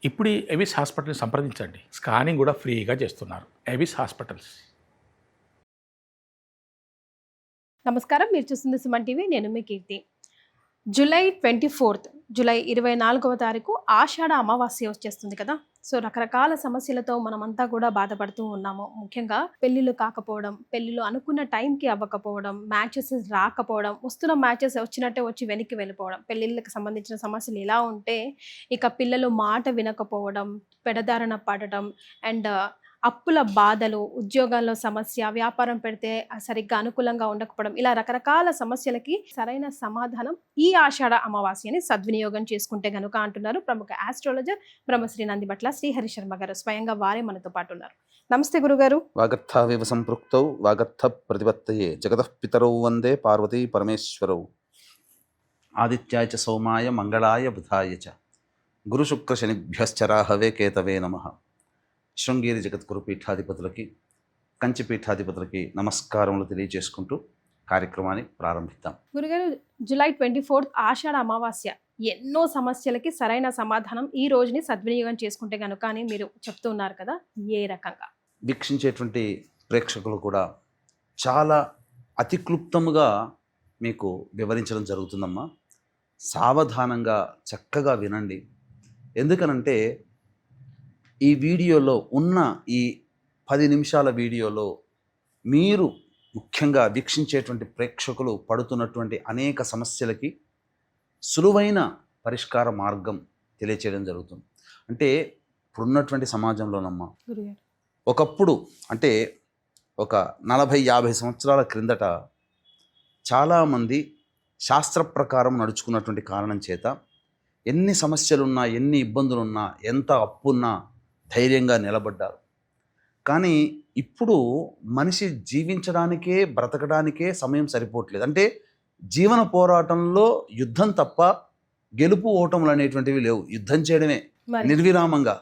ఇప్పుడు ఎవిస్ హాస్పిటల్ని సంప్రదించండి. స్కానింగ్ కూడా ఫ్రీగా చేస్తున్నారు. Avis hospitals. నమస్కారం, మీరు చూస్తుంది సుమన్ టీవీ. నేను మీ కీర్తి. జూలై 24th, జూలై 24వ తారీఖు ఆషాఢ అమావాస్య వచ్చేస్తుంది కదా. సో రకరకాల సమస్యలతో మనమంతా కూడా బాధపడుతూ ఉన్నాము. ముఖ్యంగా పెళ్ళిళ్ళు కాకపోవడం, పెళ్ళిళ్ళు అనుకున్న టైంకి అవ్వకపోవడం, మ్యాచెస్ రాకపోవడం, వస్తున్న మ్యాచెస్ వచ్చినట్టే వచ్చి వెనక్కి వెళ్ళిపోవడం, పెళ్ళిళ్ళకి సంబంధించిన సమస్యలు ఎలా ఉంటే ఇక పిల్లలు మాట వినకపోవడం, పెడదారణ పడడం, అండ్ అప్పుల బాధలు, ఉద్యోగాల్లో సమస్య, వ్యాపారం పెడితే సరిగ్గా అనుకూలంగా ఉండకపోవడం, ఇలా రకరకాల సమస్యలకి సరైన సమాధానం ఈ ఆషాఢ అమావాస్యని సద్వినియోగం చేసుకుంటే గనుక అంటున్నారు ప్రముఖ ఆస్ట్రాలజర్ బ్రహ్మశ్రీ నందిబట్ల శ్రీహరి శర్మ గారు. స్వయంగా వారే మనతో పాటు ఉన్నారు. నమస్తే గురుగారు. వాగర్థావివ సంపృక్తౌ వాగర్థ ప్రతిపత్తయే జగతః పితరౌ వందే పార్వతీ పరమేశ్వరౌ ఆదిత్యాయ చ సోమాయ మంగళాయ బుధాయ చ గురు శుక్ర శనిభ్యశ్చరాహవే కేతవే నమః. శృంగేరి జగద్గురు పీఠాధిపతులకి, కంచి పీఠాధిపతులకి నమస్కారములు తెలియజేసుకుంటూ కార్యక్రమాన్ని ప్రారంభిద్దాం. గురుగారు, జూలై 24th ఆషాఢ అమావాస్య, ఎన్నో సమస్యలకి సరైన సమాధానం ఈ రోజుని సద్వినియోగం చేసుకుంటే గనుక అని మీరు చెప్తూ ఉన్నారు కదా, ఏ రకంగా? వీక్షించేటువంటి ప్రేక్షకులు కూడా చాలా అతి క్లుప్తముగా మీకు వివరించడం జరుగుతుందమ్మా. సావధానంగా చక్కగా వినండి. ఎందుకనంటే ఈ వీడియోలో ఉన్న ఈ 10 నిమిషాల వీడియోలో మీరు ముఖ్యంగా వీక్షించేటువంటి ప్రేక్షకులు పడుతున్నటువంటి అనేక సమస్యలకి సులువైన పరిష్కార మార్గం తెలియచేయడం జరుగుతుంది. అంటే ఇప్పుడున్నటువంటి సమాజంలోనమ్మా, ఒకప్పుడు అంటే ఒక 40-50 సంవత్సరాల క్రిందట చాలామంది శాస్త్ర ప్రకారం నడుచుకున్నటువంటి కారణం చేత ఎన్ని సమస్యలున్నా, ఎన్ని ఇబ్బందులున్నా, ఎంత అప్పున్నా ధైర్యంగా నిలబడ్డారు. కానీ ఇప్పుడు మనిషి జీవించడానికే, బ్రతకడానికే సమయం సరిపోవట్లేదు. అంటే జీవన పోరాటంలో యుద్ధం తప్ప గెలుపు ఓటములు అనేటువంటివి లేవు. యుద్ధం చేయడమే నిర్విరామంగా,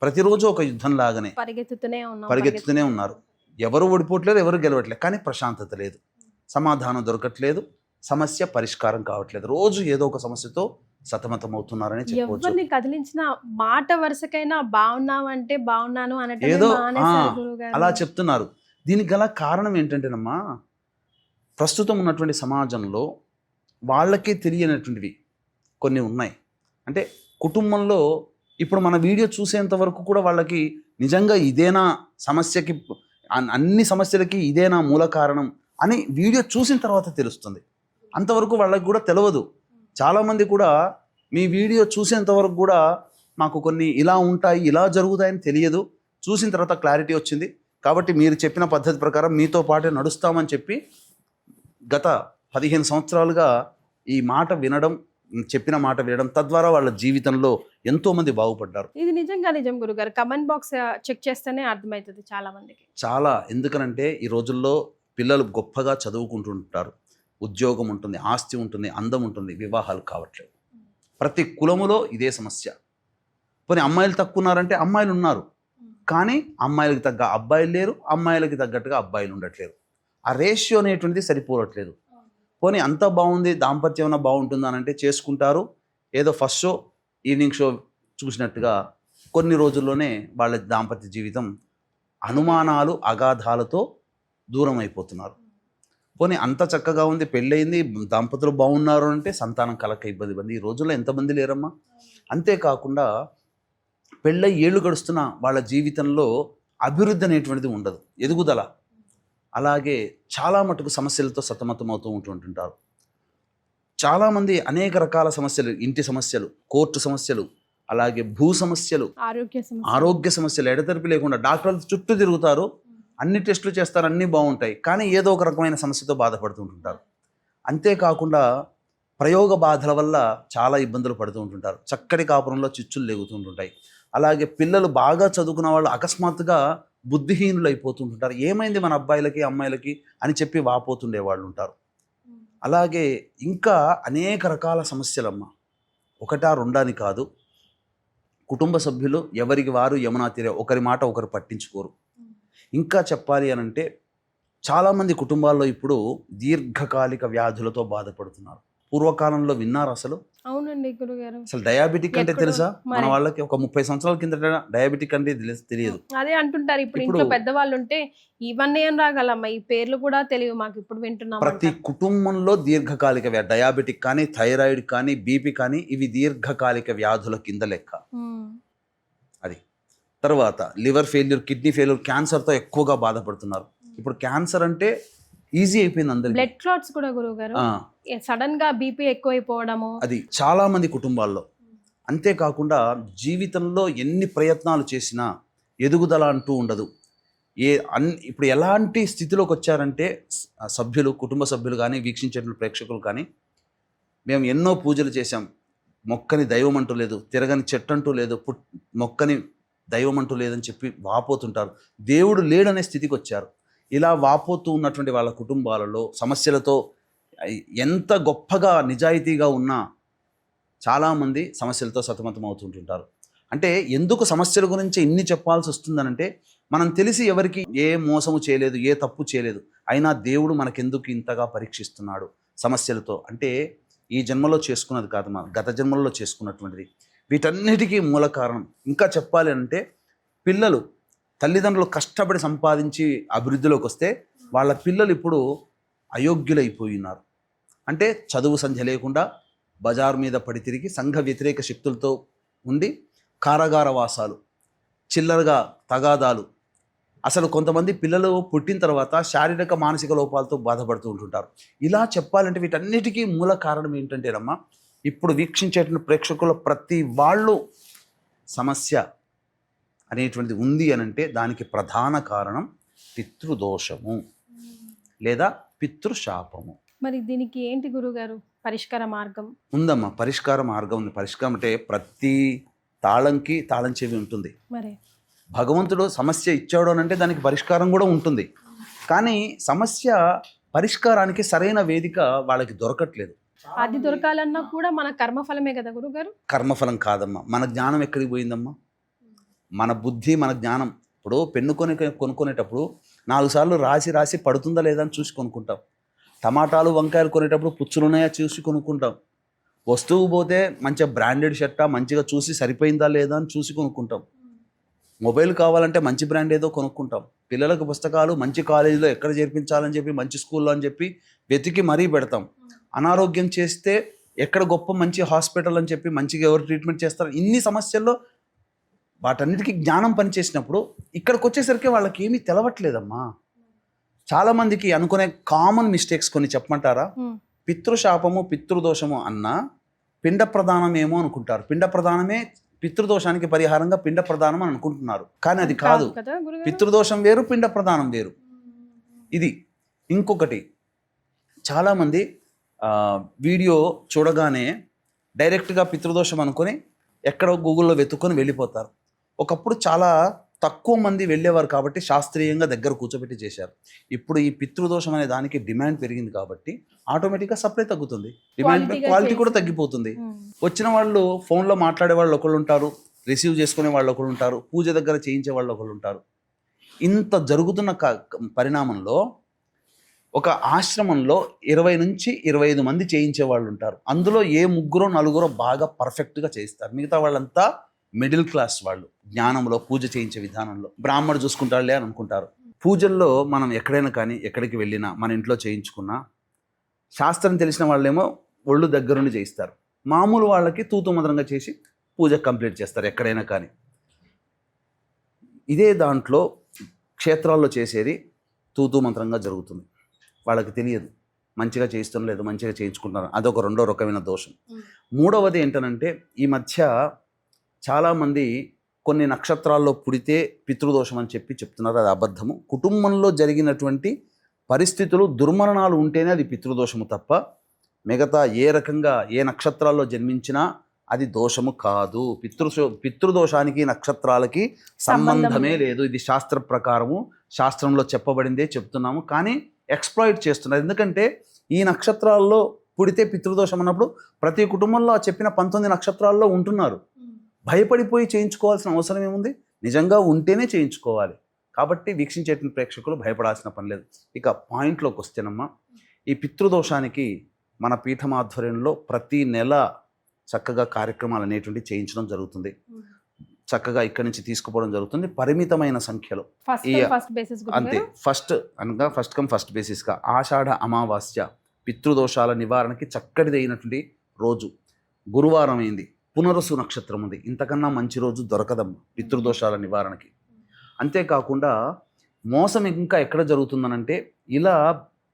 ప్రతిరోజు ఒక యుద్ధం లాగానే పరిగెత్తుతూనే ఉన్నారు. ఎవరు ఓడిపోవట్లేదు, ఎవరు గెలవట్లేదు. కానీ ప్రశాంతత లేదు, సమాధానం దొరకట్లేదు, సమస్య పరిష్కారం కావట్లేదు. రోజు ఏదో ఒక సమస్యతో సతమతమవుతున్నారని చెప్పవచ్చు. ఎవరిని కదిలించిన మాట వరుసకైనా బాగున్నావంటే బాగున్నాను అంటే ఏదో అలా చెప్తున్నారు. దీనికి గల కారణం ఏంటంటేనమ్మా, ప్రస్తుతం ఉన్నటువంటి సమాజంలో వాళ్ళకే తెలియనటువంటివి కొన్ని ఉన్నాయి. అంటే కుటుంబంలో ఇప్పుడు మన వీడియో చూసేంత వరకు కూడా వాళ్ళకి నిజంగా ఇదేనా సమస్యకి, అన్ని సమస్యలకి ఇదేనా మూల కారణం అని వీడియో చూసిన తర్వాత తెలుస్తుంది. అంతవరకు వాళ్ళకి కూడా తెలియదు. చాలామంది కూడా మీ వీడియో చూసేంత వరకు కూడా మాకు కొన్ని ఇలా ఉంటాయి, ఇలా జరుగుతాయని తెలియదు. చూసిన తర్వాత క్లారిటీ వచ్చింది కాబట్టి మీరు చెప్పిన పద్ధతి ప్రకారం మీతో పాటే నడుస్తామని చెప్పి గత 15 సంవత్సరాలుగా ఈ మాట వినడం, చెప్పిన మాట వినడం, తద్వారా వాళ్ళ జీవితంలో ఎంతోమంది బాగుపడ్డారు. ఇది నిజం గురుగారు. కమెంట్ బాక్స్ చెక్ చేస్తేనే అర్థమవుతుంది చాలా మందికి. చాలా. ఎందుకనంటే ఈ రోజుల్లో పిల్లలు గొప్పగా చదువుకుంటుంటారు, ఉద్యోగం ఉంటుంది, ఆస్తి ఉంటుంది, అందం ఉంటుంది, వివాహాలు కావట్లేదు. ప్రతి కులములో ఇదే సమస్య. పోనీ అమ్మాయిలు తక్కువ ఉన్నారంటే అమ్మాయిలు ఉన్నారు, కానీ అమ్మాయిలకు తగ్గ అబ్బాయిలు లేరు, అమ్మాయిలకి తగ్గట్టుగా అబ్బాయిలు ఉండట్లేదు. ఆ రేషియో అనేటువంటిది సరిపోవట్లేదు. పోనీ అంతా బాగుంది, దాంపత్యం ఏమైనా బాగుంటుందా అని అంటే చేసుకుంటారు. ఏదో ఫస్ట్ షో, ఈవినింగ్ షో చూసినట్టుగా కొన్ని రోజుల్లోనే వాళ్ళ దాంపత్య జీవితం అనుమానాలు, అగాధాలతో దూరం అయిపోతున్నారు. పోనీ అంత చక్కగా ఉంది, పెళ్ళయింది, దంపతులు బాగున్నారు అంటే సంతానం కలక ఇబ్బంది. ఈ రోజుల్లో ఎంతమంది లేరమ్మా. అంతేకాకుండా పెళ్ళై ఏళ్ళు గడుస్తున్న వాళ్ళ జీవితంలో అభివృద్ధి అనేటువంటిది ఉండదు, ఎదుగుదల. అలాగే చాలా మటుకు సమస్యలతో సతమతమవుతూ ఉంటుంటారు. చాలామంది అనేక రకాల సమస్యలు, ఇంటి సమస్యలు, కోర్టు సమస్యలు, అలాగే భూ సమస్యలు, ఆరోగ్య సమస్యలు ఎడతెరిపి లేకుండా డాక్టర్ల చుట్టూ తిరుగుతారు, అన్ని టెస్టులు చేస్తారు, అన్నీ బాగుంటాయి, కానీ ఏదో ఒక రకమైన సమస్యతో బాధపడుతుంటుంటారు. అంతేకాకుండా ప్రయోగ బాధల వల్ల చాలా ఇబ్బందులు పడుతూ ఉంటుంటారు. చక్కటి కాపురంలో చిచ్చులు లేగుతుంటుంటాయి. అలాగే పిల్లలు బాగా చదువుకున్న వాళ్ళు అకస్మాత్తుగా బుద్ధిహీనులు అయిపోతుంటుంటారు. ఏమైంది మన అబ్బాయిలకి, అమ్మాయిలకి అని చెప్పి వాపోతుండే వాళ్ళు ఉంటారు. అలాగే ఇంకా అనేక రకాల సమస్యలమ్మ, ఒకటా రెండాని కాదు. కుటుంబ సభ్యులు ఎవరికి వారు యమునా తీరే, ఒకరి మాట ఒకరు పట్టించుకోరు. ఇంకా చెప్పాలి అని అంటే చాలామంది కుటుంబాల్లో ఇప్పుడు దీర్ఘకాలిక వ్యాధులతో బాధపడుతున్నారు. పూర్వకాలంలో విన్నారు అసలు? అవునండి గురుగారు. అసలు డయాబెటిక్ అంటే ఎక్కడో తెలుసా? మన మరి. వాళ్ళకి ఒక 30 సంవత్సరాల కిందట డయాబెటిక్ అంటే తెలియదు. అదే అంటుంటారు. ఇప్పుడు ఇప్పుడు ఇంట్లో పెద్దవాళ్ళు ఉంటే ఇవన్నీ ఏం రాగలమ్మా, ఈ పేర్లు కూడా తెలియవు మాకు, ఇప్పుడు వింటున్నాం ప్రతి అంటారు. కుటుంబంలో దీర్ఘకాలిక డయాబెటిక్ కానీ, థైరాయిడ్ కానీ, బీపీ కానీ ఇవి దీర్ఘకాలిక వ్యాధుల కింద లెక్క. ఉమ్. అది తర్వాత లివర్ ఫెయిల్యూర్, కిడ్నీ ఫెయిల్యూర్, క్యాన్సర్తో ఎక్కువగా బాధపడుతున్నారు. ఇప్పుడు క్యాన్సర్ అంటే ఈజీ అయిపోయింది అందరికీ. బ్లడ్ క్లాట్స్ కూడా గురువు గారు, సడన్ గా బీపీ ఎక్కువైపోవడము. అది చాలా మంది కుటుంబాల్లో. అంతేకాకుండా జీవితంలో ఎన్ని ప్రయత్నాలు చేసినా ఎదుగుదల అంటూ ఉండదు. ఇప్పుడు ఎలాంటి స్థితిలోకి వచ్చారంటే సభ్యులు, కుటుంబ సభ్యులు కానీ, వీక్షించే ప్రేక్షకులు కానీ, మేము ఎన్నో పూజలు చేశాం, మొక్కని దైవం అంటూ లేదు, తిరగని చెట్టు అంటూ లేదు, మొక్కని దైవం అంటూ లేదని చెప్పి వాపోతుంటారు. దేవుడు లేడనే స్థితికి వచ్చారు. ఇలా వాపోతూ ఉన్నటువంటి వాళ్ళ కుటుంబాలలో సమస్యలతో ఎంత గొప్పగా నిజాయితీగా ఉన్నా చాలామంది సమస్యలతో సతమతం అవుతుంటుంటారు. అంటే ఎందుకు సమస్యల గురించి ఇన్ని చెప్పాల్సి వస్తుందనంటే, మనం తెలిసి ఎవరికి ఏ మోసము చేయలేదు, ఏ తప్పు చేయలేదు, అయినా దేవుడు మనకెందుకు ఇంతగా పరీక్షిస్తున్నాడు సమస్యలతో అంటే, ఈ జన్మలో చేసుకున్నది కాదు, మన గత జన్మలలో చేసుకున్నటువంటిది. వీటన్నిటికీ మూల కారణం ఇంకా చెప్పాలి అంటే, పిల్లలు తల్లిదండ్రులు కష్టపడి సంపాదించి అభివృద్ధిలోకి వస్తే వాళ్ళ పిల్లలు ఇప్పుడు అయోగ్యులైపోయి ఉన్నారు. అంటే చదువు సంధ్య లేకుండా బజార్ మీద పడి తిరిగి సంఘ వ్యతిరేక శక్తులతో ఉండి కారాగార వాసాలు, చిల్లరగా తగాదాలు. అసలు కొంతమంది పిల్లలు పుట్టిన తర్వాత శారీరక మానసిక లోపాలతో బాధపడుతూ ఉంటుంటారు. ఇలా చెప్పాలంటే వీటన్నిటికీ మూల కారణం ఏంటంటేనమ్మా, ఇప్పుడు వీక్షించేటువంటి ప్రేక్షకుల ప్రతి వాళ్ళు సమస్య అనేటువంటిది ఉంది అని అంటే దానికి ప్రధాన కారణం పితృదోషము లేదా పితృశాపము. మరి దీనికి ఏంటి గురుగారు పరిష్కార మార్గం? ఉందమ్మా, పరిష్కార మార్గం ఉంది. పరిష్కారం అంటే ప్రతి తాళంకి తాళం చెవి ఉంటుంది. మరి భగవంతుడు సమస్య ఇచ్చాడు అని అంటే దానికి పరిష్కారం కూడా ఉంటుంది. కానీ సమస్య పరిష్కారానికి సరైన వేదిక వాళ్ళకి దొరకట్లేదు. అది దొరకాలన్నా కూడా మన కర్మఫలమే కదా గురుగారు? కర్మఫలం కాదమ్మా. మన జ్ఞానం ఎక్కడికి పోయిందమ్మా? మన బుద్ధి, మన జ్ఞానం. ఇప్పుడు పెన్ను కొనుక్కునేటప్పుడు 4 సార్లు రాసి పడుతుందా లేదా అని చూసి కొనుక్కుంటాం. టమాటాలు, వంకాయలు కొనేటప్పుడు పుచ్చులున్నాయా చూసి కొనుక్కుంటాం. వస్తువు పోతే మంచిగా బ్రాండెడ్ షర్టా మంచిగా చూసి సరిపోయిందా లేదా అని చూసి కొనుక్కుంటాం. మొబైల్ కావాలంటే మంచి బ్రాండ్ ఏదో కొనుక్కుంటాం. పిల్లలకు పుస్తకాలు మంచి కాలేజీలో ఎక్కడ చేర్పించాలని చెప్పి, మంచి స్కూల్లో అని చెప్పి వెతికి మరీ పెడతాం. అనారోగ్యం చేస్తే ఎక్కడ గొప్ప మంచి హాస్పిటల్ అని చెప్పి మంచిగా ఎవరు ట్రీట్మెంట్ చేస్తారు. ఇన్ని సమస్యల్లో వాటన్నిటికీ జ్ఞానం పనిచేసినప్పుడు ఇక్కడికి వచ్చేసరికి వాళ్ళకి ఏమీ తెలవట్లేదమ్మా. చాలామందికి అనుకునే కామన్ మిస్టేక్స్ కొన్ని చెప్పమంటారా? పితృశాపము, పితృదోషము అన్న పిండ ప్రదానం ఏమో అనుకుంటారు. పిండ ప్రదానమే పితృదోషానికి పరిహారంగా పిండ ప్రదానం అని అనుకుంటున్నారు. కానీ అది కాదు. పితృదోషం వేరు, పిండ ప్రదానం వేరు. ఇది ఇంకొకటి, చాలామంది వీడియో చూడగానే డైరెక్ట్గా పితృదోషం అనుకొని ఎక్కడో గూగుల్లో వెతుక్కొని వెళ్ళిపోతారు. ఒకప్పుడు చాలా తక్కువ మంది వెళ్ళేవారు కాబట్టి శాస్త్రీయంగా దగ్గర కూర్చోబెట్టి చేశారు. ఇప్పుడు ఈ పితృదోషం అనే దానికి డిమాండ్ పెరిగింది కాబట్టి ఆటోమేటిక్గా సప్లై తగ్గుతుంది, డిమాండ్ క్వాలిటీ కూడా తగ్గిపోతుంది. వచ్చిన వాళ్ళు ఫోన్లో మాట్లాడే వాళ్ళు ఒకళ్ళు ఉంటారు, రిసీవ్ చేసుకునే వాళ్ళు ఒకళ్ళు ఉంటారు, పూజ దగ్గర చేయించే వాళ్ళు ఒకళ్ళు ఉంటారు. ఇంత జరుగుతున్న పరిణామంలో ఒక ఆశ్రమంలో 20 నుంచి 25 మంది చేయించే వాళ్ళు ఉంటారు. అందులో ఏ 3-4 బాగా పర్ఫెక్ట్గా చేయిస్తారు. మిగతా వాళ్ళంతా మిడిల్ క్లాస్ వాళ్ళు, జ్ఞానంలో పూజ చేయించే విధానంలో. బ్రాహ్మణుడు చూసుకుంటాడులే అని అనుకుంటారు. పూజల్లో మనం ఎక్కడైనా కానీ ఎక్కడికి వెళ్ళినా మన ఇంట్లో చేయించుకున్నా శాస్త్రం తెలిసిన వాళ్ళేమో ఒళ్ళు దగ్గరుండి చేయిస్తారు. మామూలు వాళ్ళకి తూతు మధురంగా చేసి పూజ కంప్లీట్ చేస్తారు ఎక్కడైనా కానీ. ఇదే దాంట్లో క్షేత్రాల్లో చేసేది తూతు మంత్రంగా జరుగుతుంది. వాళ్ళకి తెలియదు మంచిగా చేయిస్తాం లేదు, మంచిగా చేయించుకుంటారు. అదొక రెండో రకమైన దోషం. మూడవది ఏంటనంటే, ఈ మధ్య చాలామంది కొన్ని నక్షత్రాల్లో పుడితే పితృదోషం అని చెప్పి చెప్తున్నారు. అది అబద్ధము. కుటుంబంలో జరిగినటువంటి పరిస్థితులు, దుర్మరణాలు ఉంటేనే అది పితృదోషము తప్ప మిగతా ఏ రకంగా ఏ నక్షత్రాల్లో జన్మించినా అది దోషము కాదు. పితృదోషానికి నక్షత్రాలకి సంబంధమే లేదు. ఇది శాస్త్ర ప్రకారము, శాస్త్రంలో చెప్పబడిందే చెప్తున్నాము. కానీ ఎక్స్ప్లాయిట్ చేస్తున్నారు. ఎందుకంటే ఈ నక్షత్రాల్లో పుడితే పితృదోషం అన్నప్పుడు ప్రతి కుటుంబంలో చెప్పిన 19 నక్షత్రాల్లో ఉంటున్నారు. భయపడిపోయి చేయించుకోవాల్సిన అవసరం ఏముంది? నిజంగా ఉంటేనే చేయించుకోవాలి. కాబట్టి వీక్షించే ప్రేక్షకులు భయపడాల్సిన పని లేదు. ఇక పాయింట్లోకి వస్తేనమ్మా, ఈ పితృదోషానికి మన పీఠం ఆధ్వర్యంలో ప్రతి నెల చక్కగా కార్యక్రమాలు అనేటువంటివి చేయించడం జరుగుతుంది. చక్కగా ఇక్కడి నుంచి తీసుకుపోవడం జరుగుతుంది పరిమితమైన సంఖ్యలో. అంతే, ఫస్ట్ కమ్ ఫస్ట్ బేసిస్గా ఆషాఢ అమావాస్య పితృదోషాల నివారణకి చక్కటిదైనటువంటి రోజు. గురువారం అయింది, పునరుసు నక్షత్రం ఉంది, ఇంతకన్నా మంచి రోజు దొరకదమ్మా పితృదోషాల నివారణకి. అంతేకాకుండా మోసం ఇంకా ఎక్కడ జరుగుతుందనంటే, ఇలా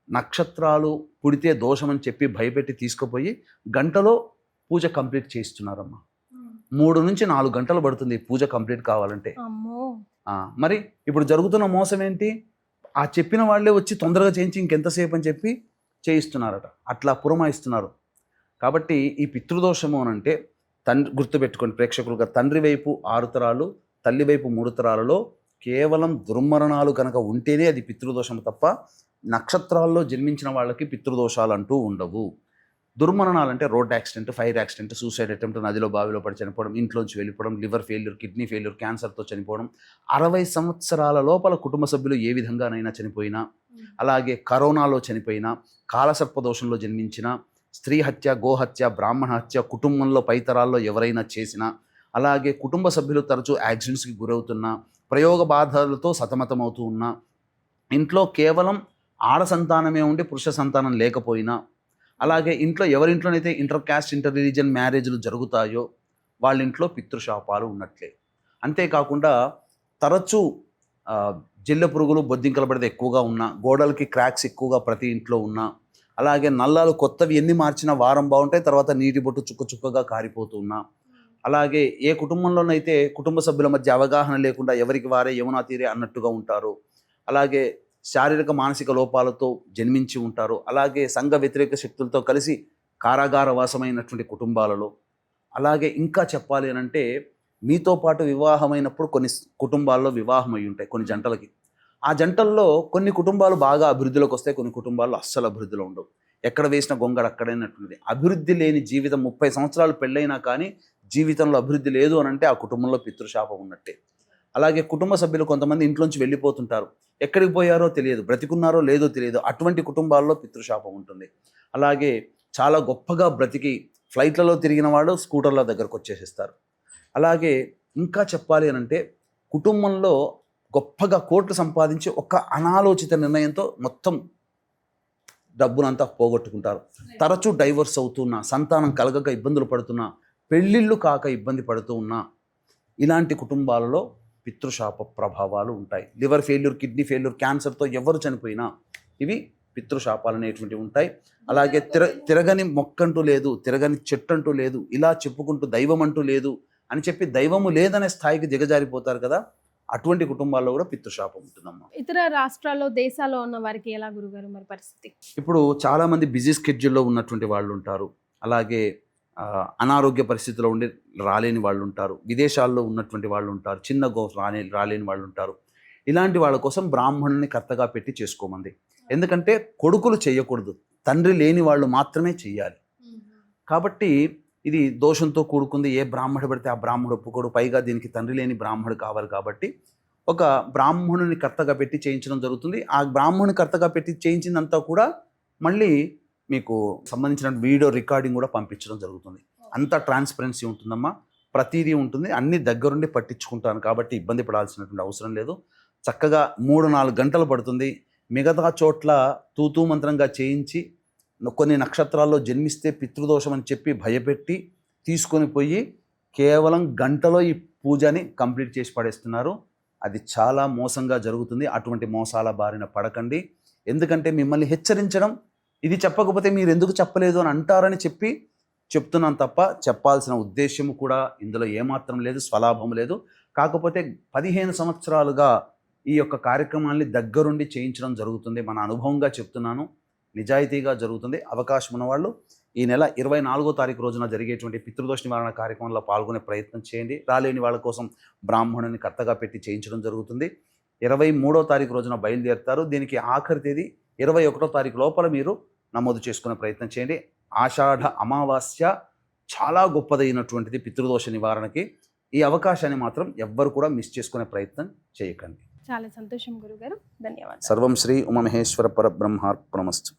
నక్షత్రాలు పుడితే దోషమని చెప్పి భయపెట్టి తీసుకుపోయి గంటలో పూజ కంప్లీట్ చేయిస్తున్నారమ్మా. 3 నుంచి 4 గంటలు పడుతుంది పూజ కంప్లీట్ కావాలంటే. మరి ఇప్పుడు జరుగుతున్న మోసం ఏంటి? ఆ చెప్పిన వాళ్ళే వచ్చి తొందరగా చేయించి ఇంకెంతసేపు అని చెప్పి చేయిస్తున్నారట, అట్లా పురమాయిస్తున్నారు. కాబట్టి ఈ పితృదోషము అని అంటే గుర్తుపెట్టుకోండి ప్రేక్షకులుగా, తండ్రి వైపు 6 తరాలు, తల్లి వైపు 3 తరాలలో కేవలం దుర్మరణాలు కనుక ఉంటేనే అది పితృదోషం తప్ప నక్షత్రాల్లో జన్మించిన వాళ్ళకి పితృదోషాలు అంటూ ఉండవు. దుర్మరణాలు అంటే road accident, fire accident, suicide attempt, నదిలో బావిలో పడి చనిపోవడం, ఇంట్లోంచి వెళ్ళిపోవడం, లివర్ ఫెయిల్యూర్, కిడ్నీ ఫెయిల్యూర్, క్యాన్సర్తో చనిపోవడం, 60 సంవత్సరాల లోపల కుటుంబ సభ్యులు ఏ విధంగానైనా చనిపోయినా, అలాగే కరోనాలో చనిపోయినా, కాలసర్పదోషంలో జన్మించిన, స్త్రీ హత్య, గోహత్య, బ్రాహ్మణ హత్య కుటుంబంలో పైతరాల్లో ఎవరైనా చేసినా, అలాగే కుటుంబ సభ్యులు తరచూ యాక్సిడెంట్స్కి గురవుతున్నా, ప్రయోగ బాధలతో సతమతమవుతూ ఉన్నా, ఇంట్లో కేవలం ఆడ సంతానమే ఉండి పురుష సంతానం లేకపోయినా, అలాగే ఇంట్లో ఎవరింట్లోనైతే ఇంటర్ క్యాస్ట్, ఇంటర్ రిలీజియన్ మ్యారేజ్లు జరుగుతాయో వాళ్ళ ఇంట్లో పితృశాపాలు ఉన్నట్లే. అంతేకాకుండా తరచూ జిల్లె పురుగులు, బొద్దింకల పడితే ఎక్కువగా ఉన్నా, గోడలకి క్రాక్స్ ఎక్కువగా ప్రతి ఇంట్లో ఉన్నా, అలాగే నల్లాలు కొత్తవి ఎన్ని మార్చినా వారం బాగుంటాయి, తర్వాత నీటి బొట్టు చుక్క చుక్కగా కారిపోతూ ఉన్నా, అలాగే ఏ కుటుంబంలోనైతే కుటుంబ సభ్యుల మధ్య అవగాహన లేకుండా ఎవరికి వారే యమునా తీరే అన్నట్టుగా ఉంటారు, అలాగే శారీరక మానసిక లోపాలతో జన్మించి ఉంటారు, అలాగే సంఘ వ్యతిరేక శక్తులతో కలిసి కారాగార వాసమైనటువంటి కుటుంబాలలో, అలాగే ఇంకా చెప్పాలి అని అంటే మీతో పాటు వివాహమైనప్పుడు కొన్ని కుటుంబాల్లో వివాహం అయి ఉంటాయి కొన్ని జంటలకి. ఆ జంటల్లో కొన్ని కుటుంబాలు బాగా అభివృద్ధిలోకి వస్తాయి, కొన్ని కుటుంబాల్లో అస్సలు అభివృద్ధిలో ఉండవు. ఎక్కడ వేసిన గొంగడ అక్కడైనటువంటిది. అభివృద్ధి లేని జీవితం, 30 సంవత్సరాలు పెళ్ళైనా కానీ జీవితంలో అభివృద్ధి లేదు అని అంటే ఆ కుటుంబంలో పితృశాపం ఉన్నట్టే. అలాగే కుటుంబ సభ్యులు కొంతమంది ఇంట్లోంచి వెళ్ళిపోతుంటారు, ఎక్కడికి పోయారో తెలియదు, బ్రతికున్నారో లేదో తెలియదు, అటువంటి కుటుంబాల్లో పితృశాపం ఉంటుంది. అలాగే చాలా గొప్పగా బ్రతికి ఫ్లైట్లలో తిరిగిన వాళ్ళు స్కూటర్ల దగ్గరకు వచ్చేసేస్తారు. అలాగే ఇంకా చెప్పాలి అని అంటే కుటుంబంలో గొప్పగా కోట్లు సంపాదించి ఒక అనాలోచిత నిర్ణయంతో మొత్తం డబ్బునంతా పోగొట్టుకుంటారు. తరచూ డైవర్స్ అవుతున్నా, సంతానం కలగక ఇబ్బందులు పడుతున్నా, పెళ్ళిళ్ళు కాక ఇబ్బంది పడుతూ ఉన్నా, ఇలాంటి కుటుంబాలలో పితృశాప ప్రభావాలు ఉంటాయి. లివర్ ఫెయిల్యూర్, కిడ్నీ ఫెయిల్యూర్, క్యాన్సర్తో ఎవరు చనిపోయినా ఇవి పితృశాపాలు అనేటువంటివి ఉంటాయి. అలాగే తిరగని మొక్కంటూ లేదు, తిరగని చెట్టు అంటూ లేదు, ఇలా చెప్పుకుంటూ దైవం అంటూ లేదు అని చెప్పి దైవము లేదనే స్థాయికి దిగజారిపోతారు కదా, అటువంటి కుటుంబాల్లో కూడా పితృశాపం ఉంటుందమ్మా. ఇతర రాష్ట్రాల్లో, దేశాల్లో ఉన్న వారికి ఎలా గురుగారు మరి పరిస్థితి? ఇప్పుడు చాలామంది బిజీ స్కెడ్యూల్లో ఉన్నటువంటి వాళ్ళు ఉంటారు, అలాగే అనారోగ్య పరిస్థితిలో ఉండి రాలేని వాళ్ళు ఉంటారు, విదేశాల్లో ఉన్నటువంటి వాళ్ళు ఉంటారు, చిన్న రాలేని వాళ్ళు ఉంటారు. ఇలాంటి వాళ్ళ కోసం బ్రాహ్మణుని కర్తగా పెట్టి చేసుకోమంది. ఎందుకంటే కొడుకులు చేయకూడదు, తండ్రి లేని వాళ్ళు మాత్రమే చెయ్యాలి. కాబట్టి ఇది దోషంతో కూడుకుంది. ఏ బ్రాహ్మడు పడితే ఆ బ్రాహ్మడు ఒప్పుకోడు, పైగా దీనికి తండ్రి లేని బ్రాహ్మడు కావాలి. కాబట్టి ఒక బ్రాహ్మణుని కర్తగా పెట్టి చేయించడం జరుగుతుంది. ఆ బ్రాహ్మణుని కర్తగా పెట్టి చేయించిందంతా కూడా మళ్ళీ మీకు సంబంధించిన వీడియో రికార్డింగ్ కూడా పంపించడం జరుగుతుంది. అంత ట్రాన్స్పరెన్సీ ఉంటుందమ్మా, ప్రతిదీ ఉంటుంది, అన్ని దగ్గరుండి పట్టించుకుంటాను. కాబట్టి ఇబ్బంది పడాల్సినటువంటి అవసరం లేదు. చక్కగా 3-4 గంటలు పడుతుంది. మిగతా చోట్ల తూతూ మంత్రంగా చేయించి కొన్ని నక్షత్రాల్లో జన్మిస్తే పితృదోషం అని చెప్పి భయపెట్టి తీసుకొని పోయి కేవలం గంటలో ఈ పూజని కంప్లీట్ చేసి పడేస్తున్నారు. అది చాలా మోసంగా జరుగుతుంది. అటువంటి మోసాల బారిన పడకండి. ఎందుకంటే మిమ్మల్ని హెచ్చరించడం, ఇది చెప్పకపోతే మీరు ఎందుకు చెప్పలేదు అని అంటారని చెప్పి చెప్తున్నాను తప్ప చెప్పాల్సిన ఉద్దేశం కూడా ఇందులో ఏమాత్రం లేదు, స్వలాభం లేదు. కాకపోతే 15 సంవత్సరాలుగా ఈ యొక్క కార్యక్రమాన్ని దగ్గరుండి చేయించడం జరుగుతుంది. మన అనుభవంగా చెప్తున్నాను, నిజాయితీగా జరుగుతుంది. అవకాశం ఉన్నవాళ్ళు ఈ నెల 24వ తారీఖు రోజున జరిగేటువంటి పితృదోష నివారణ కార్యక్రమంలో పాల్గొనే ప్రయత్నం చేయండి. రాలేని వాళ్ళ కోసం బ్రాహ్మణుని కర్తగా పెట్టి చేయించడం జరుగుతుంది. 23వ తారీఖు రోజున బయలుదేరుతారు. దీనికి ఆఖరి తేదీ 21వ తారీఖు లోపల మీరు నమోదు చేసుకునే ప్రయత్నం చేయండి. ఆషాఢ అమావాస్య చాలా గొప్పదైనటువంటిది పితృదోష నివారణకి. ఈ అవకాశాన్ని మాత్రం ఎవ్వరు కూడా మిస్ చేసుకునే ప్రయత్నం చేయకండి. చాలా సంతోషం గురుగారు, ధన్యవాదాలు. సర్వం శ్రీ ఉమామహేశ్వర పరబ్రహ్మార్పణమస్తు.